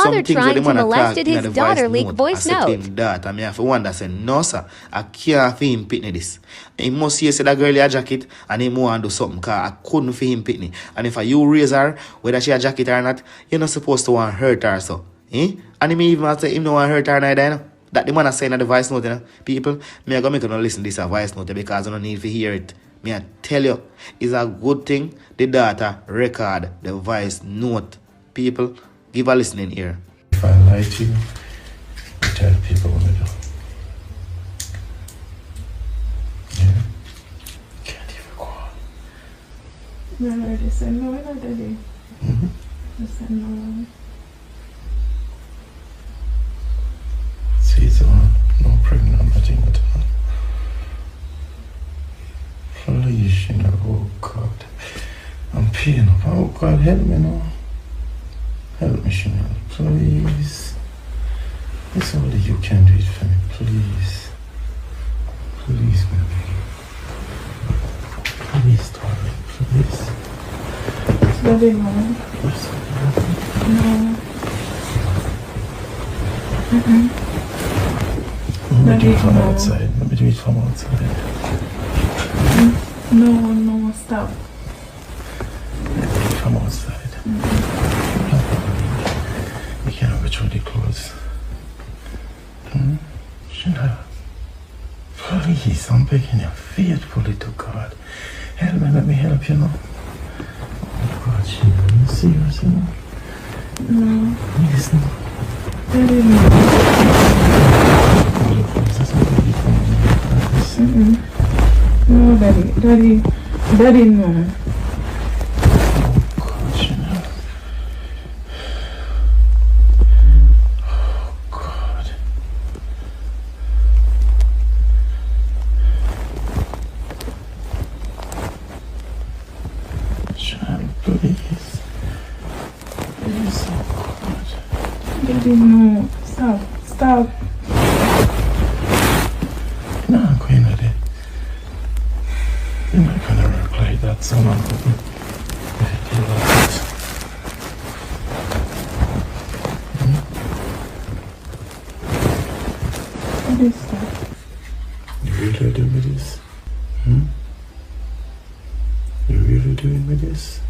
father things trying to when the man molested talk in his the daughter voice leak note, voice I said to note. him that, and me have to wonder, say, no sir, I can't for him pitney this. He must see say that girl a jacket and he want to do something because I couldn't for him pitney. And if you raise her, whether she a jacket or not, you're not supposed to want to hurt her so. Eh? And he may even say him no want to hurt her neither, you know? That the man is saying at the voice note, you know? People, me I go make you no listen to this voice note because I don't need to hear it. Me I tell you, it's a good thing the daughter record the voice note. People, give a listening ear. If I lie to you, tell people what I do. Yeah? Can't even go on. No, they said no, not daddy. Mm-hmm. They said no. See, it's on. No pregnant, nothing at all. Please, you know, oh God. I'm peeing up. Oh God, help me now. Help me, Chanel, please. It's only you can do it for me, please. Please, baby. Please, darling, please. Daddy, no. No. Let me do it from outside. Let me do it from outside. No, stop. Let me do it from outside. You can't go through the clothes. Chanel, please, I'm begging you faithfully to God. Help me, let me help you now. Oh God, Chanel, you serious, you know? No. Please, no. Daddy, no. No, Daddy, no. Daddy, no. Stop. No, I'm going with it. You're not gonna work like that, so I'm not going to deal with it. Daddy, stop. You really doing with this? You really doing with this?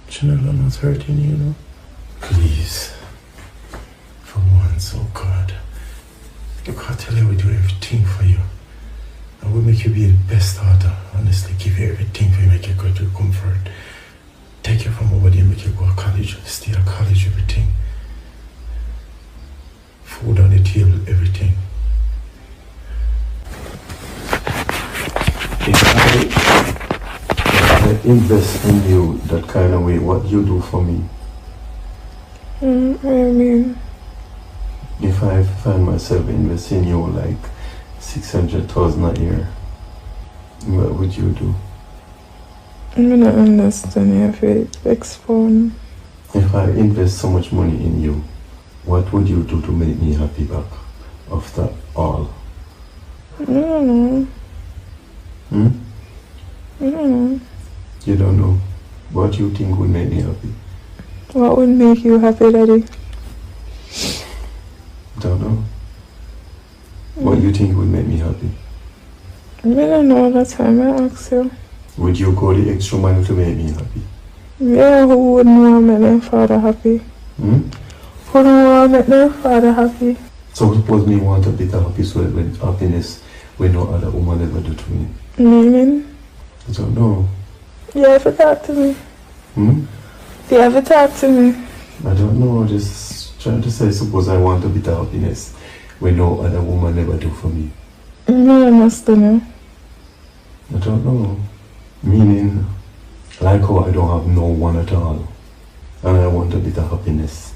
Chanel, I'm not hurting you, know? Please. For once, oh God. Look, I tell you, we do everything for you. I will make you be the best daughter. Honestly, give you everything for you, make you go to comfort. Take you from over there, make you go to college, stay at college, everything. Food on the table, everything. If I invest in you that kind of way, what you do for me? What do you mean? If I find myself investing in you like 600,000 a year, what would you do? I don't understand if it explain. If I invest so much money in you, what would you do to make me happy back after all? I don't know. I don't know. You don't know. What do you think would make me happy? What would make you happy, Daddy? Don't know. What do you think would make me happy? I don't know, that's why I ask you. Would you go the extra mile to make me happy? Yeah, who wouldn't want to make their father happy? Who wouldn't want to make their father happy? So suppose me want a bit of happy, so when happiness when no other woman ever do to me. Meaning? I don't know. You ever talk to me? You ever talk to me? I don't know, just trying to say, suppose I want a bit of happiness when no other woman ever do for me. No, I must know. I don't know. Meaning, like how I don't have no one at all. And I want a bit of happiness.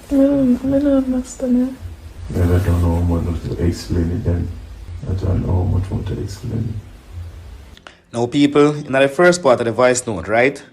I don't understand. Well, I don't know how much to explain it then. I don't know how much more to explain. Now people, in the first part of the voice note, right?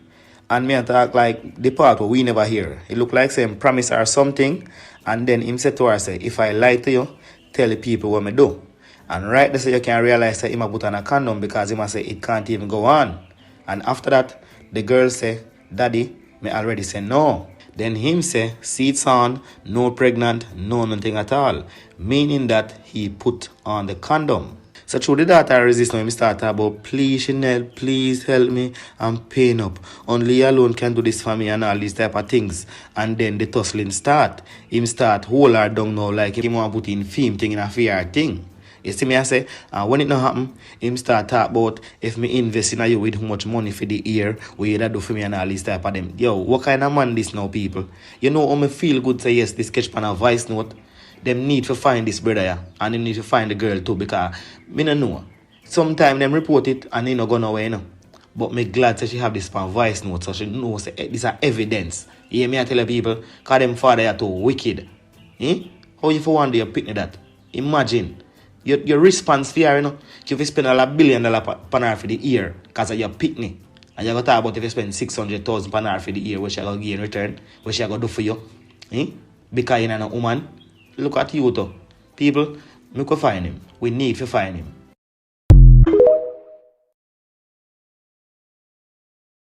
And me talk like the part where we never hear. It look like saying promise or something. And then him said to her, say, if I lie to you, tell the people what me do. And right there, so you can realize that he might put on a condom because he must say it can't even go on. And after that, the girl say, Daddy, me already say no. Then him say, seats on, no pregnant, no nothing at all. Meaning that he put on the condom. So through the daughter resist now, him start about, please Chanel, please help me, I'm paying up. Only you alone can do this for me and all these type of things. And then the tussling start. Him start hold her down now like him want to put in film thing in a fear thing. You see me I say, when it not happen, him start talk about if me invest in you with how much money for the year, what you do for me and all these type of them. Yo, what kind of man this now, people? You know how me feel good say yes, this sketch pan a voice note. Them need to find this brother, yeah, and they need to find the girl too, because me no know. Sometimes them report it and they not go nowhere, you know. But me glad that she have this pan voice note, so she knows this is evidence. You hear me I tell people, because them father are too wicked. How you for one day you pick that? Imagine. Your response fear, you know, if you spend $1 billion per hour for the year because of your pitney, and you're going to talk about if you spend 600,000 per hour for the year, what you're going to get in return, what you're going to do for you, because you're not a woman. Look at you, though. People, we could find him. We need to find him.